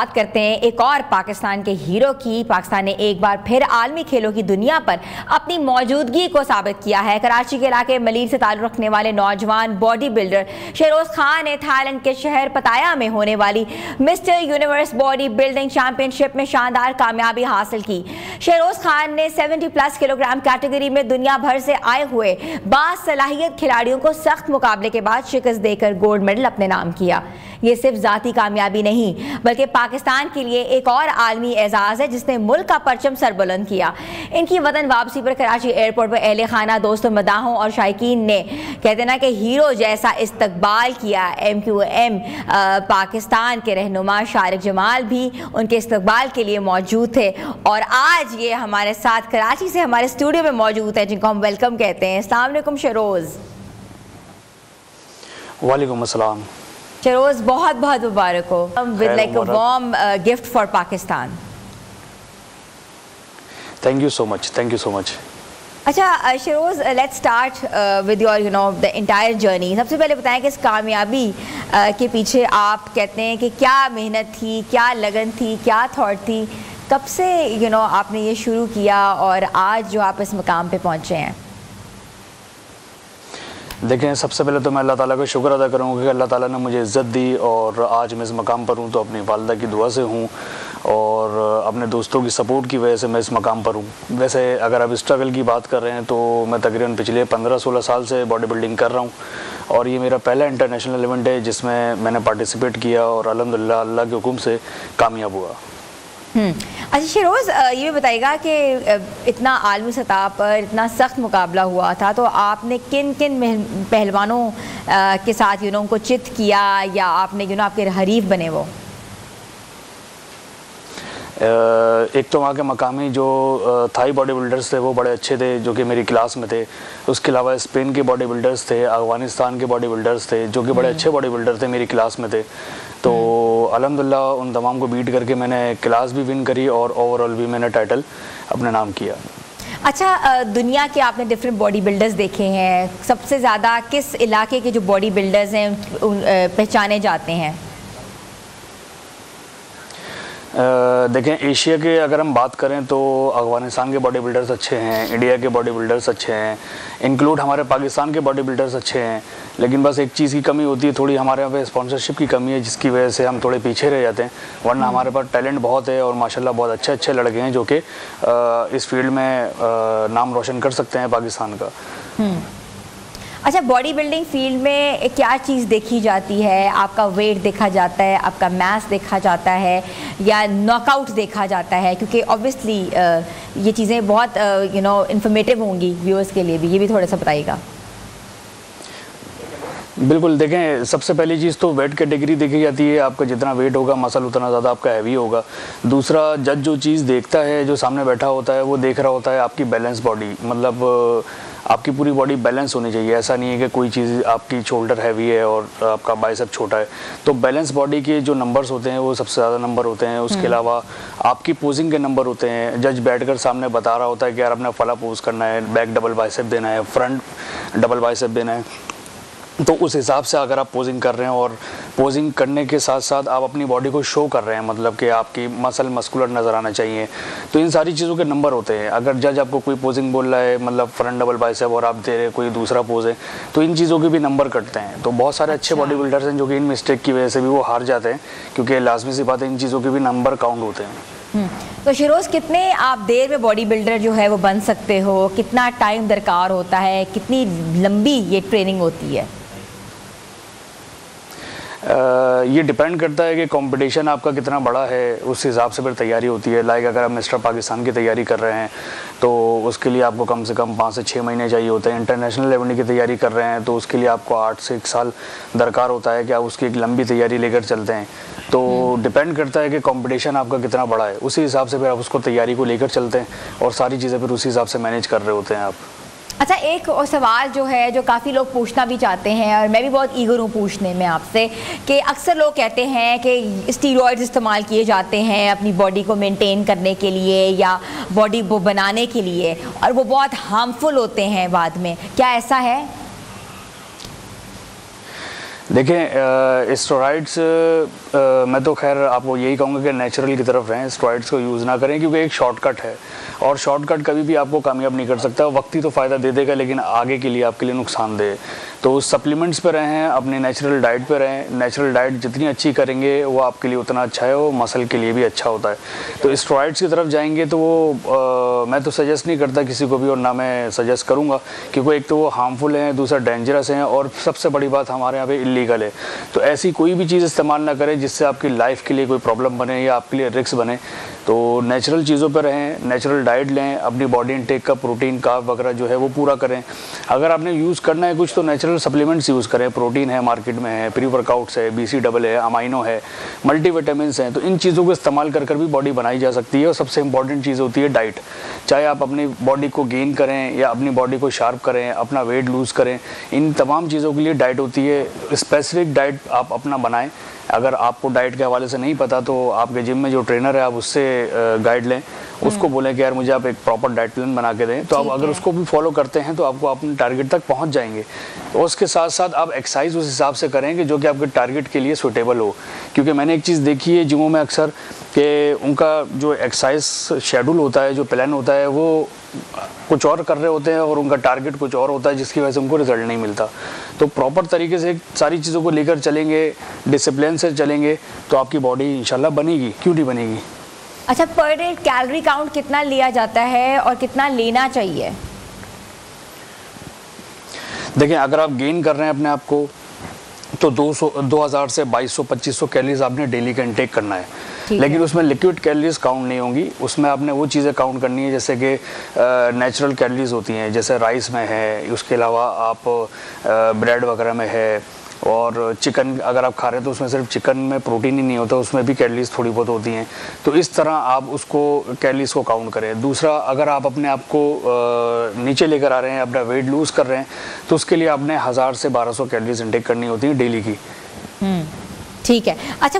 बात करते हैं एक और पाकिस्तान के हीरो की। पाकिस्तान ने एक बार फिर आलमी खेलों की दुनिया पर अपनी मौजूदगी को साबित किया है। कराची के इलाके मलीर से ताल्लुक़ रखने वाले नौजवान बॉडी बिल्डर शहरोज़ खान ने थाईलैंड के शहर पताया में होने वाली mister universe body building championship में शानदार कामयाबी हासिल की। शहरोज़ खान ने 70+ किलोग्राम कैटेगरी में दुनिया भर से आए हुए बासलाहियत खिलाड़ियों को सख्त मुकाबले के बाद शिकस्त देकर गोल्ड मेडल अपने नाम किया। ये सिर्फ ज़ाती कामयाबी नहीं बल्कि पाकिस्तान के लिए एक और आलमी एजाज़ है जिसने मुल्क का परचम सरबुलंद किया। इनकी वतन वापसी पर कराची एयरपोर्ट पर अहले खाना, दोस्तों, मदाहों और शायकीन ने कहते ना कि हीरो जैसा इस्तकबाल किया। MQM पाकिस्तान के रहनुमा शारिक जमाल भी उनके इस्तकबाल के लिए मौजूद थे और आज ये हमारे साथ कराची से हमारे स्टूडियो में मौजूद है, जिनको हम वेलकम कहते हैं। अस्सलाम वालेकुम शहरोज़। वालेकुम अस्सलाम शहरोज़, बहुत बहुत मुबारक हो with like a warm gift for Pakistan. Thank you so much, thank you so much. अच्छा Shahroz, let's start with your the entire journey. सबसे पहले बताएं कि इस कामयाबी के पीछे आप कहते हैं कि क्या मेहनत थी, क्या लगन थी, क्या थॉट थी, कब से आपने ये शुरू किया और आज जो आप इस मुकाम पे पहुँचे हैं? देखें, सबसे पहले तो मैं अल्लाह ताला का शुक्र अदा करूँगा कि अल्लाह ताला ने मुझे इज़्ज़त दी और आज मैं इस मकाम पर हूँ तो अपनी वालिदा की दुआ से हूँ और अपने दोस्तों की सपोर्ट की वजह से मैं इस मकाम पर हूँ। वैसे अगर आप स्ट्रगल की बात कर रहे हैं तो मैं तकरीबन पिछले 15-16 साल से बॉडी बिल्डिंग कर रहा हूँ और ये मेरा पहला इंटरनेशनल इवेंट है जिसमें मैंने पार्टिसिपेट किया और अल्हम्दुलिल्लाह अल्लाह के हुक्म से कामयाब हुआ। अच्छा शहरोज़, ये भी बताइएगा कि इतना आलमी सतह पर इतना सख्त मुकाबला हुआ था तो आपने किन किन पहलवानों के साथ उनको चित किया या आपने आपके हरीफ बने वो? एक तो वहाँ के मकामी जो थाई बॉडी बिल्डर्स थे वो बड़े अच्छे थे जो कि मेरी क्लास में थे। उसके अलावा स्पेन के बॉडी बिल्डर्स थे, अफ़गानिस्तान के बॉडी बिल्डर्स थे जो कि बड़े अच्छे बॉडी बिल्डर थे, मेरी क्लास में थे। तो अल्हम्दुलिल्लाह उन तमाम को बीट करके मैंने क्लास भी विन करी और ओवरऑल भी मैंने टाइटल अपने नाम किया। अच्छा, दुनिया के आपने डिफरेंट बॉडी बिल्डर्स देखे हैं, सबसे ज़्यादा किस इलाके के जो बॉडी बिल्डर्स हैं पहचाने जाते हैं? देखें, एशिया के अगर हम बात करें तो अफ़गानिस्तान के बॉडी बिल्डर्स अच्छे हैं, इंडिया के बॉडी बिल्डर्स अच्छे हैं, इंक्लूड हमारे पाकिस्तान के बॉडी बिल्डर्स अच्छे हैं। लेकिन बस एक चीज़ की कमी होती है, थोड़ी हमारे यहाँ पे स्पॉन्सरशिप की कमी है जिसकी वजह से हम थोड़े पीछे रह जाते हैं। वरना हमारे पास टैलेंट बहुत है और माशाल्लाह बहुत अच्छे अच्छे लड़के हैं जो कि इस फील्ड में नाम रोशन कर सकते हैं पाकिस्तान का। अच्छा, बॉडी बिल्डिंग फील्ड में क्या चीज़ देखी जाती है? आपका वेट देखा जाता है, आपका मैस देखा जाता है या नॉकआउट देखा जाता है? क्योंकि ऑब्वियसली ये चीज़ें बहुत इंफॉर्मेटिव होंगी व्यूअर्स के लिए भी, ये भी थोड़ा सा बताइएगा। बिल्कुल, देखें, सबसे पहली चीज़ तो वेट कैटेगरी देखी जाती है। आपका जितना वेट होगा मसल उतना ज़्यादा आपका हैवी होगा। दूसरा, जज जो चीज़ देखता है, जो सामने बैठा होता है, वो देख रहा होता है आपकी बैलेंस बॉडी, मतलब आपकी पूरी बॉडी बैलेंस होनी चाहिए। ऐसा नहीं है कि कोई चीज़ आपकी शोल्डर हैवी है और आपका बाइसेप छोटा है। तो बैलेंस बॉडी के जो नंबर्स होते हैं वो सबसे ज़्यादा नंबर होते हैं। उसके अलावा आपकी पोजिंग के नंबर होते हैं। जज बैठकर सामने बता रहा होता है कि यार आपने फला पोज करना है, बैक डबल बाइसेप देना है, फ्रंट डबल बाइसेप देना है। तो उस हिसाब से अगर आप पोजिंग कर रहे हैं और पोजिंग करने के साथ साथ आप अपनी बॉडी को शो कर रहे हैं, मतलब कि आपकी मसल मस्कुलर नज़र आना चाहिए, तो इन सारी चीज़ों के नंबर होते हैं। अगर जज आपको कोई पोजिंग बोल रहा है, मतलब फ्रंट डबल बाइसेप, और आप दे रहे कोई दूसरा पोज है, तो इन चीज़ों के भी नंबर कटते हैं। तो बहुत सारे अच्छे बॉडी बिल्डर्स हैं जो कि इन मिस्टेक की वजह से भी वो हार जाते हैं, क्योंकि लाजमी सी बात है इन चीज़ों के भी नंबर काउंट होते हैं। तो शहरोज़, कितने आप देर में बॉडी बिल्डर जो है वो बन सकते हो? कितना टाइम दरकार होता है? कितनी लंबी ये ट्रेनिंग होती है? ये डिपेंड करता है कि कंपटीशन आपका कितना बड़ा है, उस हिसाब से फिर तैयारी होती है। लाइक अगर आप मिस्टर पाकिस्तान की तैयारी कर रहे हैं तो उसके लिए आपको कम से कम 5 से 6 महीने चाहिए होते हैं। इंटरनेशनल लेवल की तैयारी कर रहे हैं तो उसके लिए आपको 8 से 1 साल दरकार होता है कि आप उसकी एक लंबी तैयारी लेकर चलते हैं। तो डिपेंड करता है कि कंपटीशन आपका कितना बड़ा है, उसी हिसाब से फिर आप उसको तैयारी को लेकर चलते हैं और सारी चीज़ें फिर उसी हिसाब से मैनेज कर रहे होते हैं आप। अच्छा, एक और सवाल जो है जो काफ़ी लोग पूछना भी चाहते हैं और मैं भी बहुत ईगर हूँ पूछने में आपसे, कि अक्सर लोग कहते हैं कि स्टीरॉइड्स इस्तेमाल किए जाते हैं अपनी बॉडी को मेंटेन करने के लिए या बॉडी को बनाने के लिए और वो बहुत हार्मफुल होते हैं बाद में, क्या ऐसा है? देखें स्टेरॉइड्स मैं तो खैर आपको यही कहूँगा कि नेचुरल की तरफ रहें, स्टेरॉइड्स को यूज़ ना करें क्योंकि एक शॉर्टकट है और शॉर्टकट कभी भी आपको कामयाब नहीं कर सकता। वक्ती तो फ़ायदा दे देगा लेकिन आगे के लिए आपके लिए नुकसानदेह। तो सप्लीमेंट्स पे रहें, अपनी नेचुरल डाइट पे रहें। नेचुरल डाइट जितनी अच्छी करेंगे वो आपके लिए उतना अच्छा है, वो मसल के लिए भी अच्छा होता है। तो स्टेरॉइड्स की तरफ जाएंगे तो वो मैं तो सजेस्ट नहीं करता किसी को भी, और ना मैं सजेस्ट करूँगा क्योंकि एक तो वो हार्मफुल हैं, दूसरा डेंजरस हैं और सबसे बड़ी बात हमारे यहाँ पे इलीगल है। तो ऐसी कोई भी चीज़ इस्तेमाल ना करें जिससे आपकी लाइफ के लिए कोई प्रॉब्लम बने या आपके लिए रिस्क बने। तो नेचुरल चीज़ों पर रहें, नेचुरल डाइट लें, अपनी बॉडी इनटेक का प्रोटीन कार्ब वगैरह जो है वो पूरा करें। अगर आपने यूज़ करना है कुछ तो नेचुरल सप्लीमेंट्स यूज़ करें। प्रोटीन है मार्केट में है, प्री वर्कआउट्स है, BC है, अमाइनो है, मल्टीविटामिन्स हैं। तो इन चीज़ों को इस्तेमाल कर कर भी बॉडी बनाई जा सकती है। और सबसे इंपॉर्टेंट चीज़ होती है डाइट। चाहे आप अपनी बॉडी को गेन करें या अपनी बॉडी को शार्प करें, अपना वेट लूज़ करें, इन तमाम चीज़ों के लिए डाइट होती है। स्पेसिफिक डाइट आप अपना बनाएं। अगर आपको डाइट के हवाले से नहीं पता तो आपके जिम में जो ट्रेनर है आप उससे गाइड लें, उसको बोलें कि यार मुझे आप एक प्रॉपर डाइट प्लान बना के दें। तो आप अगर उसको भी फॉलो करते हैं तो आपको अपने टारगेट तक पहुंच जाएंगे। और उसके साथ साथ आप एक्सरसाइज उस हिसाब से करेंगे जो कि आपके टारगेट के लिए सूटेबल हो। क्योंकि मैंने एक चीज़ देखी है जिमों में अक्सर कि उनका जो एक्सरसाइज शेड्यूल होता है, जो प्लान होता है, वो कुछ और कर रहे होते हैं और उनका टारगेट कुछ और होता है जिसकी वजह से उनको रिजल्ट नहीं मिलता। तो प्रॉपर तरीके से सारी चीज़ों को लेकर चलेंगे, डिसिप्लिन से चलेंगे तो आपकी बॉडी इंशाल्लाह बनेगी, क्यों नहीं बनेगी। अच्छा, पर डे कैलोरी काउंट कितना लिया जाता है और कितना लेना चाहिए? देखिए अगर आप गेन कर रहे हैं अपने आप को तो 2000 से 2200-2500 कैलोरीज आपने डेली का इंटेक करना है। लेकिन उसमें लिक्विड कैलोरीज काउंट नहीं होंगी, उसमें आपने वो चीज़ें काउंट करनी है जैसे कि नेचुरल कैलोरीज होती हैं, जैसे राइस में है, उसके अलावा आप ब्रेड वगैरह में है, और चिकन अगर आप खा रहे हैं तो उसमें सिर्फ चिकन में प्रोटीन ही नहीं होता, उसमें भी कैलोरीज थोड़ी बहुत होती हैं। तो इस तरह आप उसको कैलोरीज को काउंट करें। दूसरा, अगर आप अपने आप को नीचे लेकर आ रहे हैं, अपना वेट लूज़ कर रहे हैं, तो उसके लिए आपने 1000 से 1200 कैलोरीज इंटेक करनी होती है डेली की। ठीक है। अच्छा।